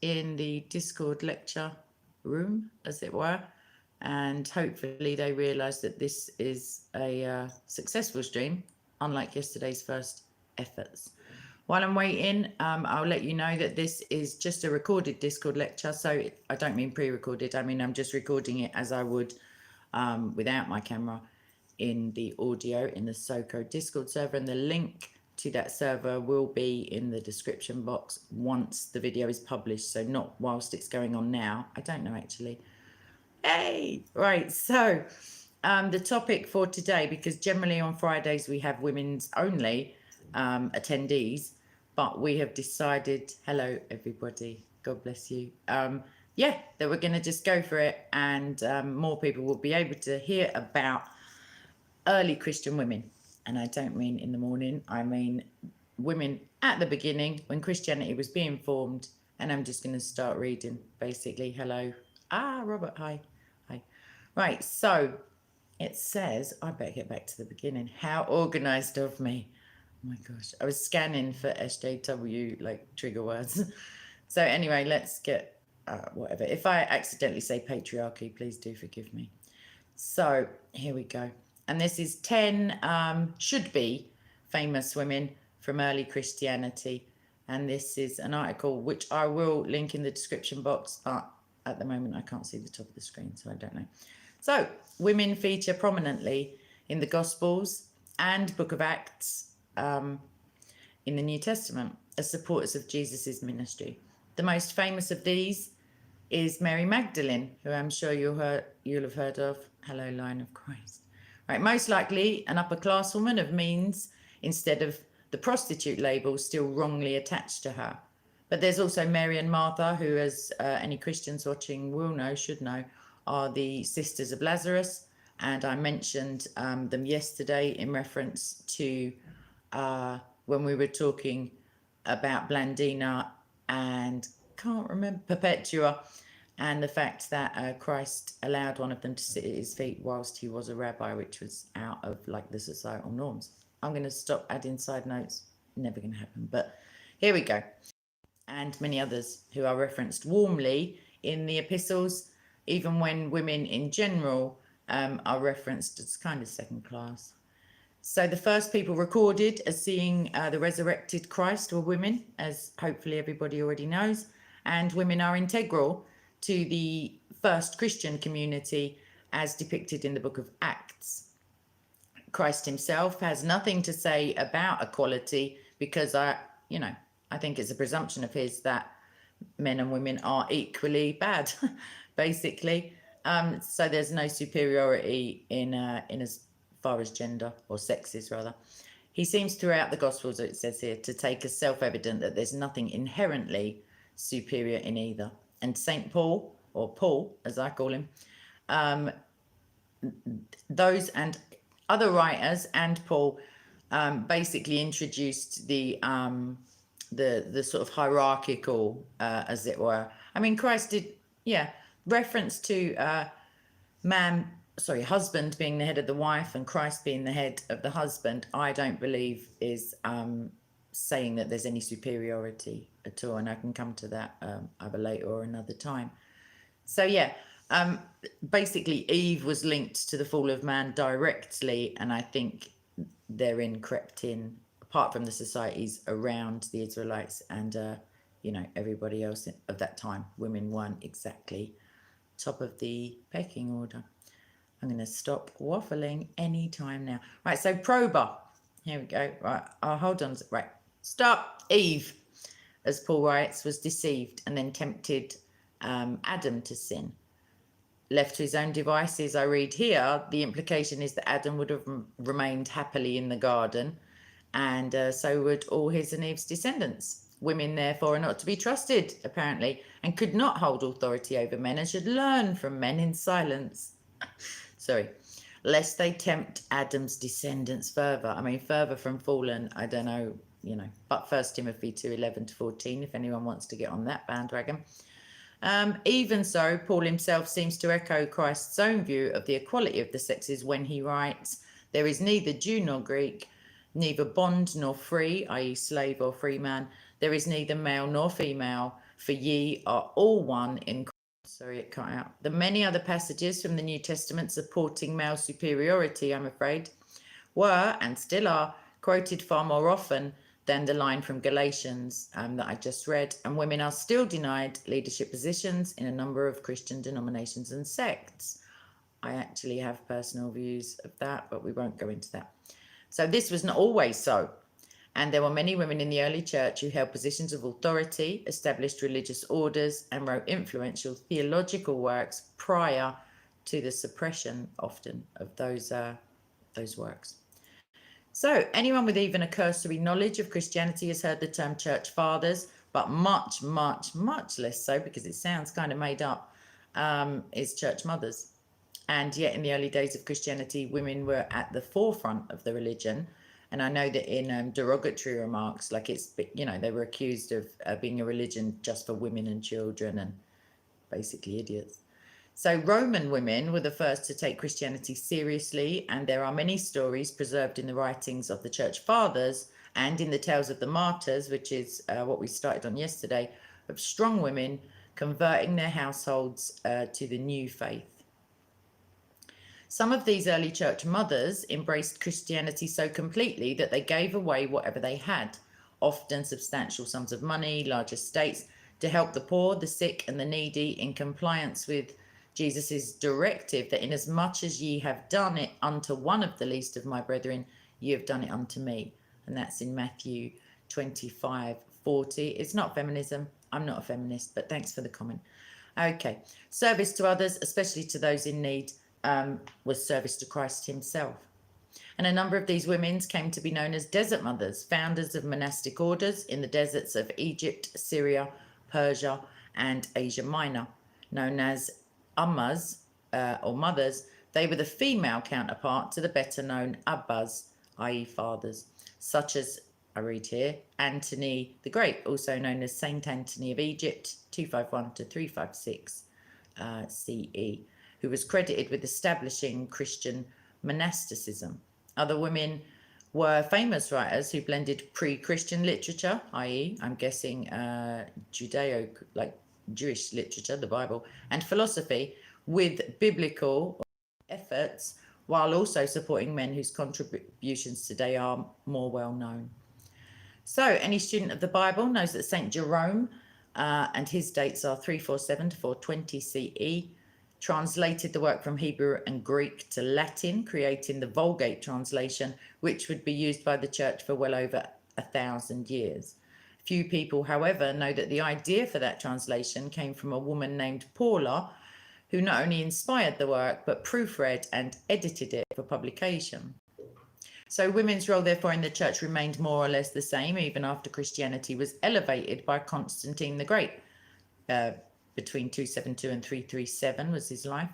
in the Discord lecture room, as it were, and hopefully they realise that this is a successful stream, unlike yesterday's first efforts. While I'm waiting, I'll let you know that this is just a recorded Discord lecture, so I don't mean pre-recorded, I mean I'm just recording it as I would without my camera in the audio in the SOCO Discord server, and the link to that server will be in the description box once the video is published, so not whilst it's going on now. I don't know actually. Hey, right, so the topic for today, because generally on Fridays we have women's only attendees, but we have decided, hello everybody, God bless you, yeah, that we're going to just go for it, and more people will be able to hear about early Christian women. And I don't mean in the morning, I mean women at the beginning when Christianity was being formed. And I'm just going to start reading basically. Hello. Robert, hi. Hi. Right, so it says, I better get back to the beginning. How organized of me. Oh my gosh, I was scanning for SJW like trigger words. So anyway, let's get whatever. If I accidentally say patriarchy, please do forgive me. So here we go. And this is 10 should be famous women from early Christianity. And this is an article which I will link in the description box, but at the moment I can't see the top of the screen, so I don't know. So women feature prominently in the Gospels and Book of Acts in the New Testament as supporters of Jesus's ministry. The most famous of these is Mary Magdalene, who I'm sure you'll have heard of. Hello, Lion of Christ. Right, most likely an upper class woman of means instead of the prostitute label still wrongly attached to her. But there's also Mary and Martha, who, as any Christians watching will know, should know, are the sisters of Lazarus. And I mentioned them yesterday in reference to when we were talking about Blandina and can't remember Perpetua, and the fact that Christ allowed one of them to sit at his feet whilst he was a rabbi, which was out of like the societal norms. I'm going to stop adding side notes. Never going to happen. But here we go. And many others who are referenced warmly in the epistles, even when women in general are referenced as kind of second class. So the first people recorded as seeing the resurrected Christ were women, as hopefully everybody already knows. And women are integral to the first Christian community as depicted in the book of Acts. Christ himself has nothing to say about equality because I think it's a presumption of his that men and women are equally bad, basically. So there's no superiority in as far as gender or sexes rather. He seems throughout the Gospels, it says here, to take as self-evident that there's nothing inherently superior in either. And St. Paul, or Paul as I call him, those and other writers and Paul basically introduced the sort of hierarchical, as it were. I mean, Christ did, reference to husband being the head of the wife and Christ being the head of the husband, I don't believe is saying that there's any superiority at all, and I can come to that either later or another time. So basically Eve was linked to the fall of man directly, and I think therein crept in, apart from the societies around the Israelites and everybody else of that time, women weren't exactly top of the pecking order. I'm going to stop waffling any time now. Right, so prober. Here we go. Right, hold on. Right, stop. Eve, as Paul writes, was deceived and then tempted Adam to sin. Left to his own devices, I read here, the implication is that Adam would have remained happily in the garden, and so would all his and Eve's descendants. Women, therefore, are not to be trusted, apparently, and could not hold authority over men and should learn from men in silence. Lest they tempt Adam's descendants further. I mean, further from fallen, I don't know, but 1 Timothy 2:11-14, if anyone wants to get on that bandwagon. Even so, Paul himself seems to echo Christ's own view of the equality of the sexes when he writes, there is neither Jew nor Greek, neither bond nor free, i.e. slave or free man. There is neither male nor female, for ye are all one in Christ. Sorry, it cut out. The many other passages from the New Testament supporting male superiority, I'm afraid, were and still are quoted far more often than the line from Galatians that I just read, and women are still denied leadership positions in a number of Christian denominations and sects. I actually have personal views of that, but we won't go into that. So this was not always so, and there were many women in the early church who held positions of authority, established religious orders, and wrote influential theological works prior to the suppression, often, of those works. So anyone with even a cursory knowledge of Christianity has heard the term church fathers, but much, much, much less so, because it sounds kind of made up, is church mothers. And yet in the early days of Christianity, women were at the forefront of the religion. And I know that in derogatory remarks, like it's, you know, they were accused of being a religion just for women and children and basically idiots. So Roman women were the first to take Christianity seriously, and there are many stories preserved in the writings of the church fathers and in the tales of the martyrs, which is what we started on yesterday, of strong women converting their households to the new faith. Some of these early church mothers embraced Christianity so completely that they gave away whatever they had, often substantial sums of money, large estates, to help the poor, the sick, and the needy in compliance with Jesus' directive that inasmuch as ye have done it unto one of the least of my brethren, ye have done it unto me. And that's in Matthew 25:40. It's not feminism. I'm not a feminist, but thanks for the comment. Okay. Service to others, especially to those in need, was service to Christ himself. And a number of these women came to be known as desert mothers, founders of monastic orders in the deserts of Egypt, Syria, Persia, and Asia Minor, known as Ummas or mothers. They were the female counterpart to the better known Abbas, i.e. fathers, such as, I read here, Antony the Great, also known as Saint Anthony of Egypt, 251 to 356 CE, who was credited with establishing Christian monasticism. Other women were famous writers who blended pre-Christian literature, i.e. I'm guessing Judeo, like Jewish literature, the Bible, and philosophy with biblical efforts, while also supporting men whose contributions today are more well known. So any student of the Bible knows that St. Jerome, and his dates are 347 to 420 CE, translated the work from Hebrew and Greek to Latin, creating the Vulgate translation, which would be used by the church for well over 1,000 years. Few people, however, know that the idea for that translation came from a woman named Paula, who not only inspired the work, but proofread and edited it for publication. So women's role, therefore, in the church remained more or less the same, even after Christianity was elevated by Constantine the Great. Between 272 and 337 was his life.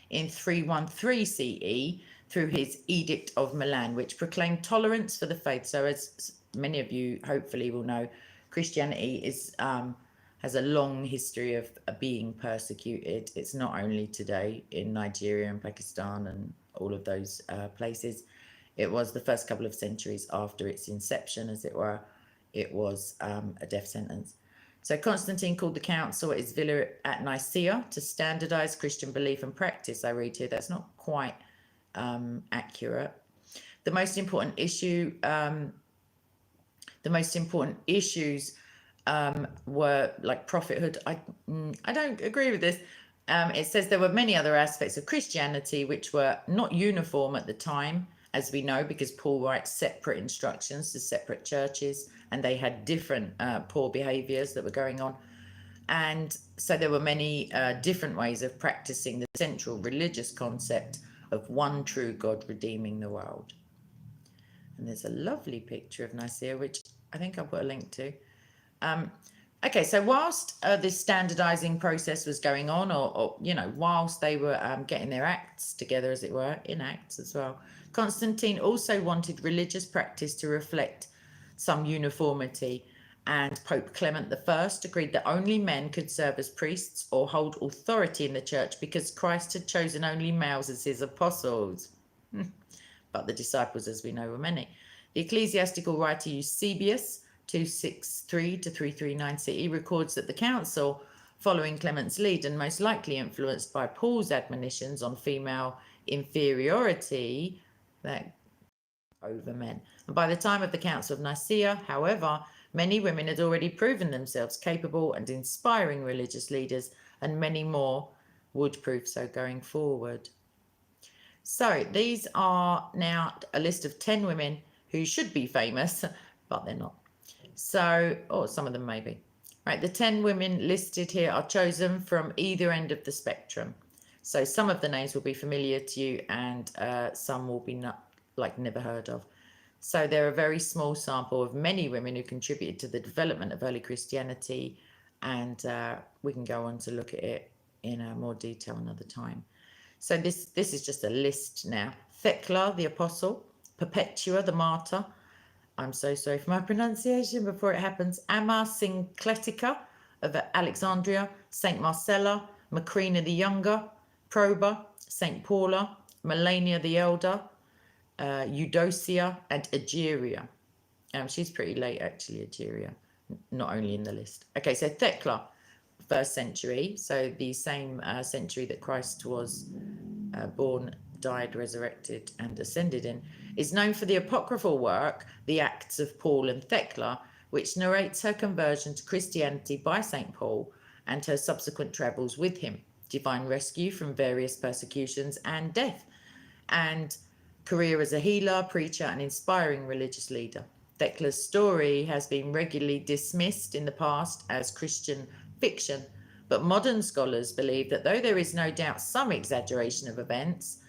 In 313 CE, through his Edict of Milan, which proclaimed tolerance for the faith. So as many of you hopefully will know, Christianity is has a long history of being persecuted. It's not only today in Nigeria and Pakistan and all of those places. It was the first couple of centuries after its inception, as it were. It was a death sentence. So Constantine called the council at his villa at Nicaea to standardize Christian belief and practice. I read here, that's not quite accurate. The most important issues were like prophethood. I don't agree with this. It says there were many other aspects of Christianity which were not uniform at the time, as we know, because Paul writes separate instructions to separate churches, and they had different poor behaviors that were going on. And so there were many different ways of practicing the central religious concept of one true God redeeming the world. And there's a lovely picture of Nicaea, which I think I'll put a link to. Okay, so whilst this standardizing process was going on, or you know, whilst they were getting their acts together, as it were, in Acts as well, Constantine also wanted religious practice to reflect some uniformity, and Pope Clement I agreed that only men could serve as priests or hold authority in the church because Christ had chosen only males as his apostles. But the disciples, as we know, were many. The ecclesiastical writer Eusebius 263 to 339 CE records that the council, following Clement's lead and most likely influenced by Paul's admonitions on female inferiority, that over men. And by the time of the Council of Nicaea, however, many women had already proven themselves capable and inspiring religious leaders, and many more would prove so going forward. So these are now a list of 10 women who should be famous, but they're not. So, or some of them maybe. Right, the 10 women listed here are chosen from either end of the spectrum. So some of the names will be familiar to you, and some will be not, like, never heard of. So they're a very small sample of many women who contributed to the development of early Christianity, and we can go on to look at it in more detail another time. So this is just a list now. Thecla, the apostle, Perpetua, the martyr. I'm so sorry for my pronunciation before it happens. Amma Syncletica of Alexandria, Saint Marcella, Macrina the Younger, Proba, Saint Paula, Melania the Elder, Eudocia, and Egeria. She's pretty late, actually, Egeria, not only in the list. Okay, so Thecla, 1st century, so the same century that Christ was born, died, resurrected, and ascended in, is known for the apocryphal work, The Acts of Paul and Thecla, which narrates her conversion to Christianity by St. Paul and her subsequent travels with him, divine rescue from various persecutions and death, and career as a healer, preacher, and inspiring religious leader. Thecla's story has been regularly dismissed in the past as Christian fiction, but modern scholars believe that though there is no doubt some exaggeration of events,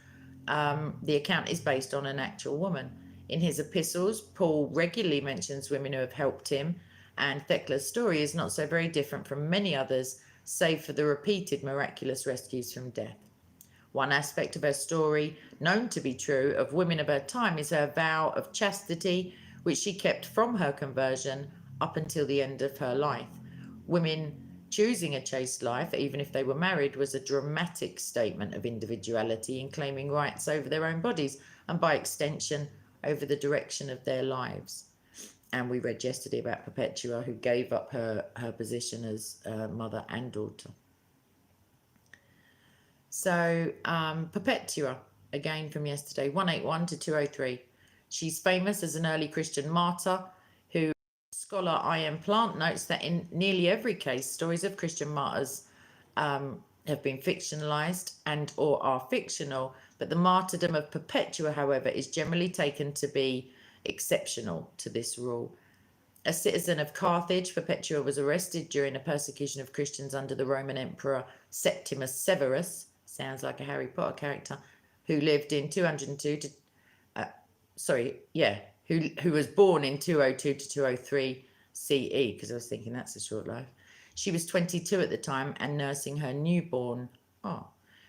the account is based on an actual woman. In his epistles, Paul regularly mentions women who have helped him, and Thecla's story is not so very different from many others, save for the repeated miraculous rescues from death. One aspect of her story, known to be true of women of her time, is her vow of chastity, which she kept from her conversion up until the end of her life. Women choosing a chaste life, even if they were married, was a dramatic statement of individuality in claiming rights over their own bodies and, by extension, over the direction of their lives. And we read yesterday about Perpetua, who gave up her position as mother and daughter. So Perpetua, again from yesterday, 181 to 203. She's famous as an early Christian martyr who scholar I.M. Plant notes that in nearly every case, stories of Christian martyrs have been fictionalized and or are fictional, but the martyrdom of Perpetua, however, is generally taken to be exceptional to this rule. A citizen of Carthage, Perpetua was arrested during a persecution of Christians under the Roman Emperor Septimus Severus, sounds like a Harry Potter character, who lived in 202 to, who was born in 202 to 203 CE, because I was thinking that's a short life. She was 22 at the time and nursing her newborn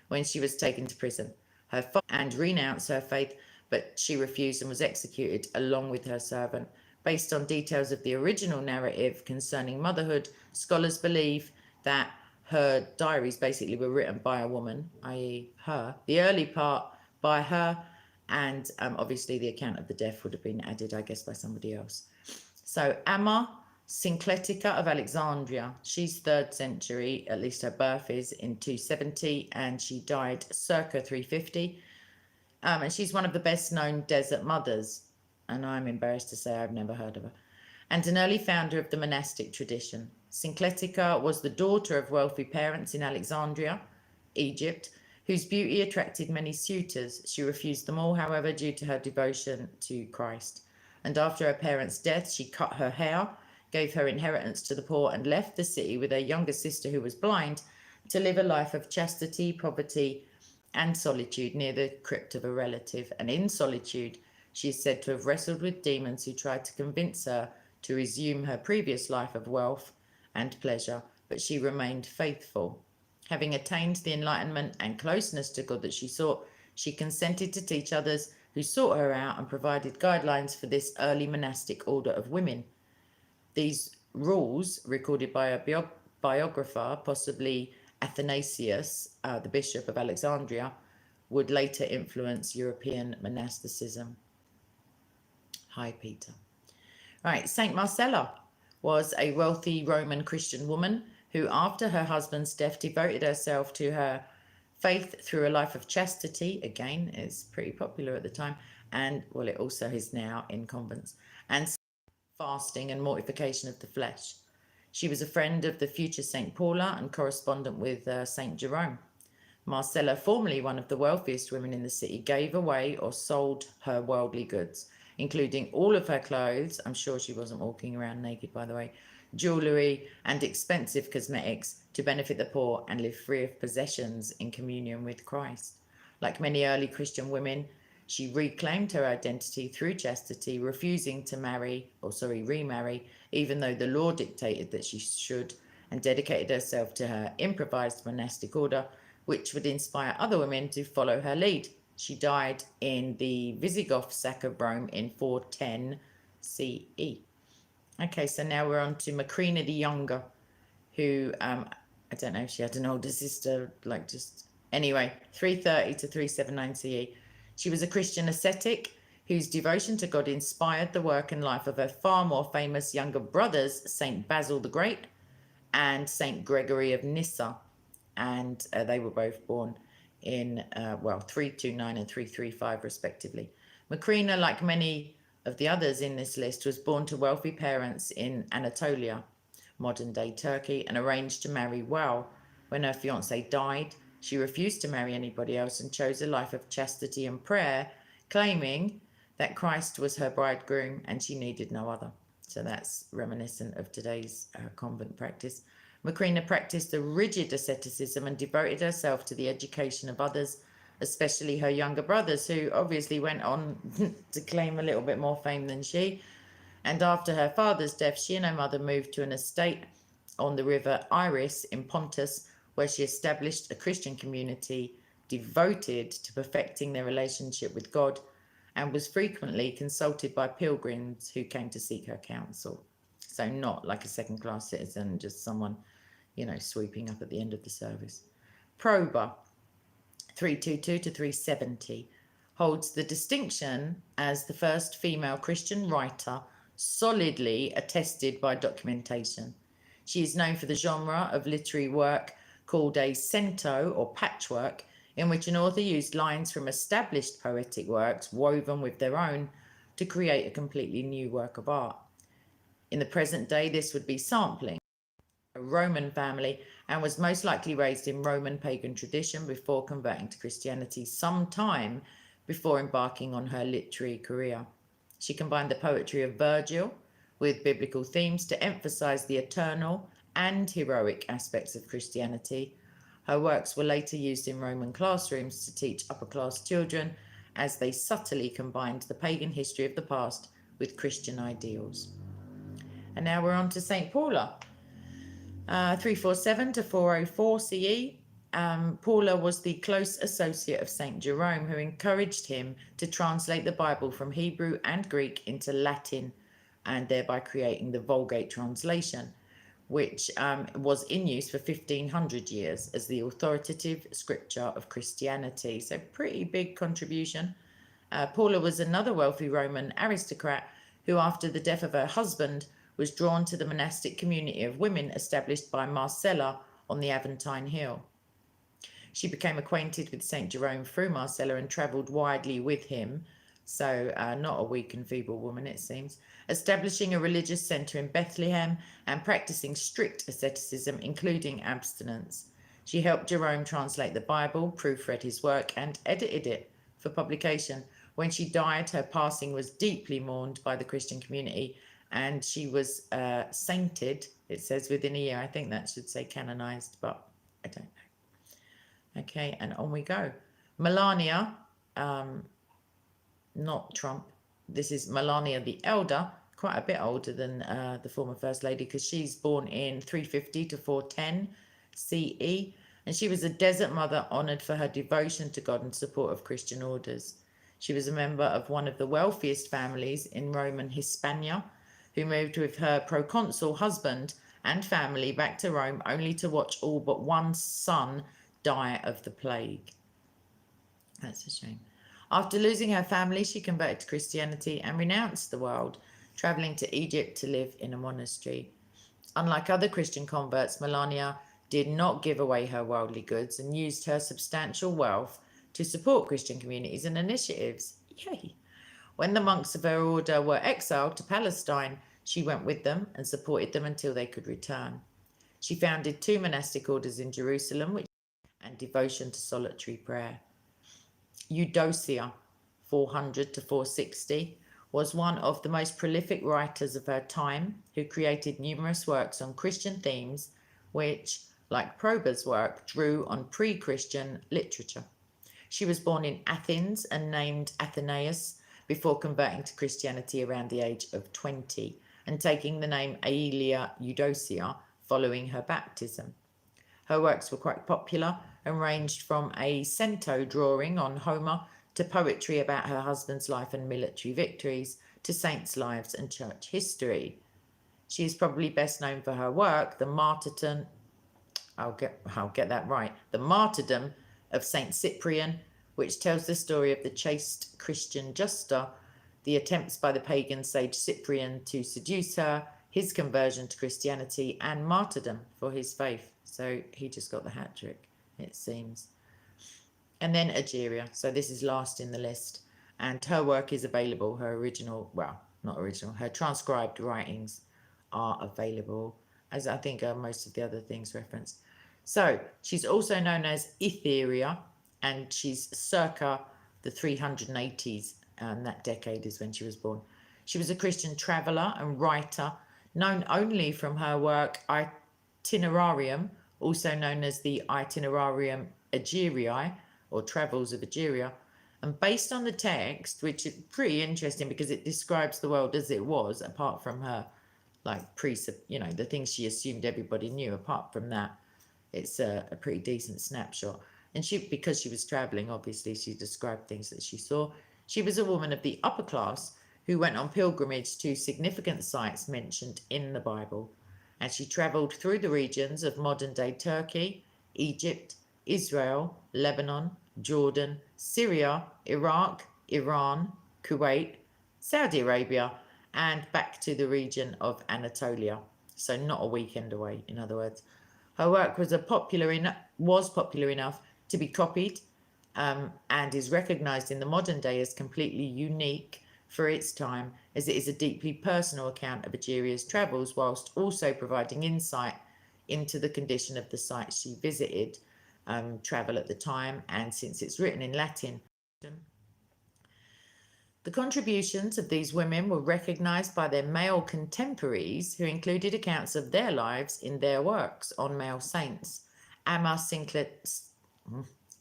when she was taken to prison. Her father and renounced her faith, but she refused and was executed along with her servant. Based on details of the original narrative concerning motherhood, scholars believe that her diaries basically were written by a woman, i.e. her. The early part by her, and obviously the account of the death would have been added, I guess, by somebody else. So Amma Syncletica of Alexandria, she's 3rd century, at least her birth is in 270, and she died circa 350. And she's one of the best known desert mothers, and I'm embarrassed to say I've never heard of her, and an early founder of the monastic tradition. Syncletica was the daughter of wealthy parents in Alexandria, Egypt, whose beauty attracted many suitors. She refused them all, however, due to her devotion to Christ. And after her parents' death, she cut her hair, gave her inheritance to the poor, and left the city with her younger sister, who was blind, to live a life of chastity, poverty, and solitude near the crypt of a relative. And in solitude, she is said to have wrestled with demons who tried to convince her to resume her previous life of wealth and pleasure, but she remained faithful. Having attained the enlightenment and closeness to God that she sought, she consented to teach others who sought her out and provided guidelines for this early monastic order of women. These rules, recorded by a biographer, possibly Athanasius, the Bishop of Alexandria, would later influence European monasticism. Hi, Peter. Right, Saint Marcella was a wealthy Roman Christian woman who, after her husband's death, devoted herself to her faith through a life of chastity. Again, it's pretty popular at the time, and well, it also is now in convents, and fasting and mortification of the flesh. She was a friend of the future Saint Paula and correspondent with Saint Jerome. Marcella, formerly one of the wealthiest women in the city, gave away or sold her worldly goods, including all of her clothes. I'm sure she wasn't walking around naked, by the way, jewellery and expensive cosmetics to benefit the poor and live free of possessions in communion with Christ. Like many early Christian women, she reclaimed her identity through chastity, refusing to remarry, even though the law dictated that she should, and dedicated herself to her improvised monastic order, which would inspire other women to follow her lead. She died in the Visigoth sack of Rome in 410 CE. Okay, so now we're on to Macrina the Younger, who, I don't know if she had an older sister, anyway, 330 to 379 CE. She was a Christian ascetic whose devotion to God inspired the work and life of her far more famous younger brothers, Saint Basil the Great and Saint Gregory of Nyssa. And they were both born in, 329 and 335 respectively. Macrina, like many of the others in this list, was born to wealthy parents in Anatolia, modern-day Turkey, and arranged to marry well. When her fiancé died, she refused to marry anybody else and chose a life of chastity and prayer, claiming that Christ was her bridegroom and she needed no other. So that's reminiscent of today's convent practice. Macrina practiced a rigid asceticism and devoted herself to the education of others, especially her younger brothers, who obviously went on to claim a little bit more fame than she. And after her father's death, she and her mother moved to an estate on the river Iris in Pontus, where she established a Christian community devoted to perfecting their relationship with God, and was frequently consulted by pilgrims who came to seek her counsel. So not like a second-class citizen, just someone, sweeping up at the end of the service. Proba, 322 to 370, holds the distinction as the first female Christian writer solidly attested by documentation. She is known for the genre of literary work called a cento or patchwork, in which an author used lines from established poetic works woven with their own to create a completely new work of art. In the present day, this would be sampling a Roman family, and was most likely raised in Roman pagan tradition before converting to Christianity sometime before embarking on her literary career. She combined the poetry of Virgil with biblical themes to emphasize the eternal and heroic aspects of Christianity. Her works were later used in Roman classrooms to teach upper-class children, as they subtly combined the pagan history of the past with Christian ideals. And now we're on to St. Paula, 347 to 404 CE. Paula was the close associate of Saint Jerome, who encouraged him to translate the Bible from Hebrew and Greek into Latin, and thereby creating the Vulgate translation, which was in use for 1500 years as the authoritative scripture of Christianity. So pretty big contribution. Paula was another wealthy Roman aristocrat who, after the death of her husband, was drawn to the monastic community of women established by Marcella on the Aventine Hill. She became acquainted with St. Jerome through Marcella and travelled widely with him, so not a weak and feeble woman, it seems, establishing a religious centre in Bethlehem and practising strict asceticism, including abstinence. She helped Jerome translate the Bible, proofread his work, and edited it for publication. When she died, her passing was deeply mourned by the Christian community, and she was sainted, it says, within a year. I think that should say canonized, but I don't know. Okay, and on we go. Melania, not Trump. This is Melania the Elder, quite a bit older than the former First Lady, because she's born in 350 to 410 CE, and she was a desert mother honoured for her devotion to God and support of Christian orders. She was a member of one of the wealthiest families in Roman Hispania, who moved with her proconsul husband and family back to Rome, only to watch all but one son die of the plague. That's a shame. After losing her family, she converted to Christianity and renounced the world travelling to Egypt to live in a monastery. Unlike other Christian converts, Melania did not give away her worldly goods and used her substantial wealth to support Christian communities and initiatives. Yay! When the monks of her order were exiled to Palestine, she went with them and supported them until they could return. She founded 2 monastic orders in Jerusalem and devotion to solitary prayer. Eudocia, 400 to 460, was one of the most prolific writers of her time, who created numerous works on Christian themes, which, like Proba's work, drew on pre-Christian literature. She was born in Athens and named Athenaeus before converting to Christianity around the age of 20 and taking the name Aelia Eudocia following her baptism. Her works were quite popular and ranged from a cento drawing on Homer to poetry about her husband's life and military victories to saints' lives and church history. She is probably best known for her work, The Martyrdom of Saint Cyprian, which tells the story of the chaste Christian Justa, the attempts by the pagan sage Cyprian to seduce her, his conversion to Christianity, and martyrdom for his faith. So he just got the hat trick, it seems. And then Egeria. So this is last in the list. And her work is available. Her original, well, not original, her transcribed writings are available, as I think are most of the other things referenced. So she's also known as Etheria, and she's circa the 380s, and that decade is when she was born. She was a Christian traveller and writer, known only from her work Itinerarium, also known as the Itinerarium Egerii, or Travels of Egeria, and based on the text, which is pretty interesting because it describes the world as it was, apart from her, like, the things she assumed everybody knew. Apart from that, it's a pretty decent snapshot. And because she was traveling, obviously, she described things that she saw. She was a woman of the upper class who went on pilgrimage to significant sites mentioned in the Bible. And she traveled through the regions of modern-day Turkey, Egypt, Israel, Lebanon, Jordan, Syria, Iraq, Iran, Kuwait, Saudi Arabia, and back to the region of Anatolia. So not a weekend away, in other words. Her work was popular enough to be copied, and is recognized in the modern day as completely unique for its time, as it is a deeply personal account of Egeria's travels, whilst also providing insight into the condition of the sites she visited, travel at the time, and since it's written in Latin. The contributions of these women were recognized by their male contemporaries, who included accounts of their lives in their works on male saints. Amma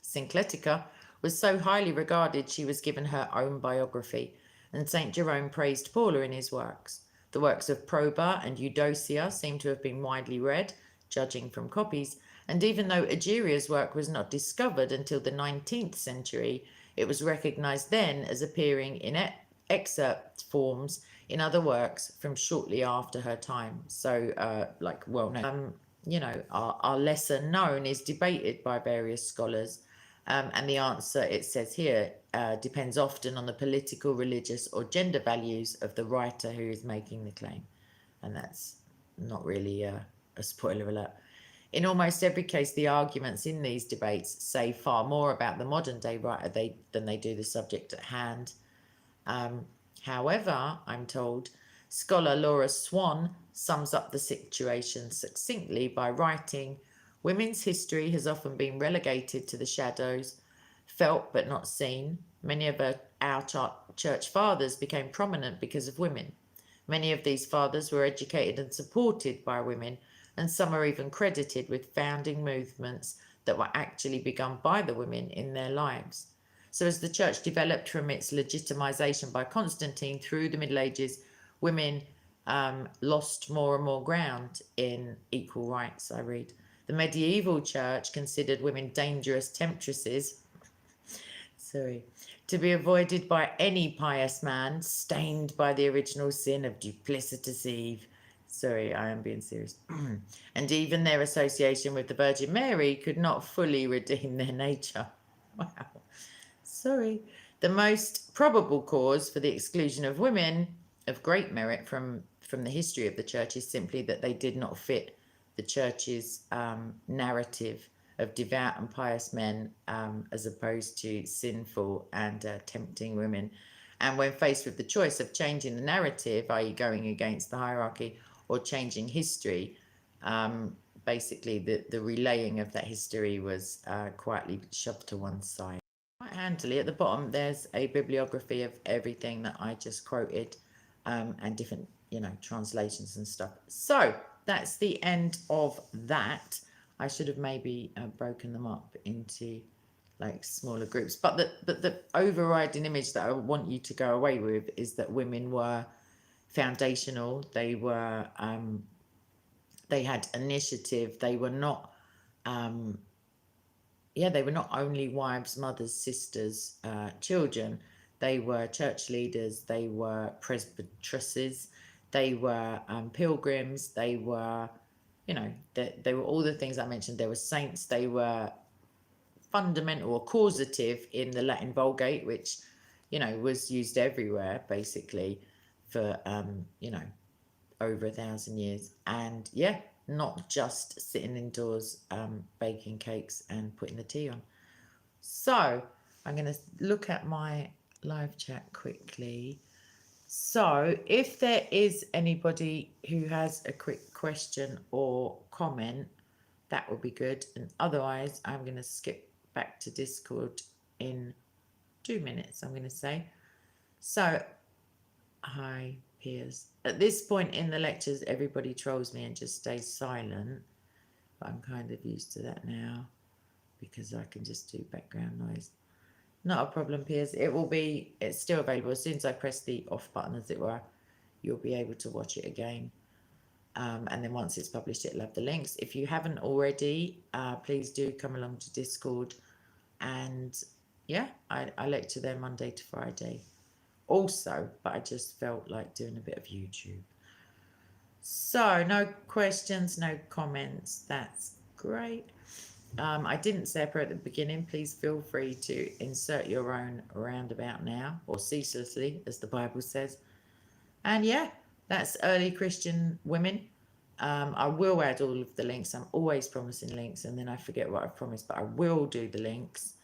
Syncletica was so highly regarded she was given her own biography, and St. Jerome praised Paula in his works. The works of Proba and Eudocia seem to have been widely read, judging from copies, and even though Egeria's work was not discovered until the 19th century, it was recognized then as appearing in excerpt forms in other works from shortly after her time. So, well known. Our lesser known is debated by various scholars. And the answer, it says here, depends often on the political, religious, or gender values of the writer who is making the claim. And that's not really a spoiler alert. In almost every case, the arguments in these debates say far more about the modern day writer than they do the subject at hand. However, I'm told, scholar Laura Swan sums up the situation succinctly by writing, "Women's history has often been relegated to the shadows, felt but not seen. Many of our church fathers became prominent because of women. Many of these fathers were educated and supported by women, and some are even credited with founding movements that were actually begun by the women in their lives. So as the church developed from its legitimization by Constantine through the Middle Ages, women lost more and more ground in equal rights," I read. "The medieval church considered women dangerous temptresses, to be avoided by any pious man, stained by the original sin of duplicitous Eve." Sorry, I am being serious. "And even their association with the Virgin Mary could not fully redeem their nature." Wow. Sorry. "The most probable cause for the exclusion of women of great merit from the history of the church is simply that they did not fit the church's narrative of devout and pious men, as opposed to sinful and tempting women. And when faced with the choice of changing the narrative, i.e. going against the hierarchy, or changing history, basically the relaying of that history was quietly shoved to one side. Quite handily, at the bottom, there's a bibliography of everything that I just quoted, and different, translations and stuff. So that's the end of that. I should have maybe broken them up into like smaller groups, but the overriding image that I want you to go away with is that women were foundational. They were they had initiative. They were not they were not only wives, mothers, sisters, children. They were church leaders. They were presbyteresses. They were pilgrims. They were, they were all the things I mentioned. They were saints. They were fundamental or causative in the Latin Vulgate, which, was used everywhere basically for, over 1,000 years. And not just sitting indoors, baking cakes and putting the tea on. So I'm going to look at my live chat quickly. So if there is anybody who has a quick question or comment, that would be good. And otherwise, I'm going to skip back to Discord in 2 minutes, I'm going to say. So, hi, Piers. At this point in the lectures, everybody trolls me and just stays silent. But I'm kind of used to that now because I can just do background noise. Not a problem, Piers. It's still available. As soon as I press the off button, as it were, you'll be able to watch it again. And then once it's published, it'll have the links. If you haven't already, please do come along to Discord. And I lecture there Monday to Friday also, but I just felt like doing a bit of YouTube. So no questions, no comments. That's great. I didn't say a prayer at the beginning. Please feel free to insert your own roundabout now, or ceaselessly, as the Bible says. And that's early Christian women. I will add all of the links. I'm always promising links, and then I forget what I've promised, but I will do the links.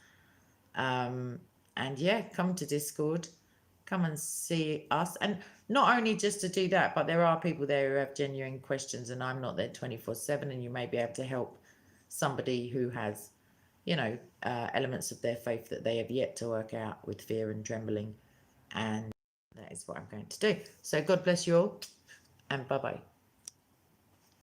And come to Discord, come and see us. And not only just to do that, but there are people there who have genuine questions, and I'm not there 24/7, and you may be able to help somebody who has, elements of their faith that they have yet to work out with fear and trembling. And that is what I'm going to do. So God bless you all, and bye-bye.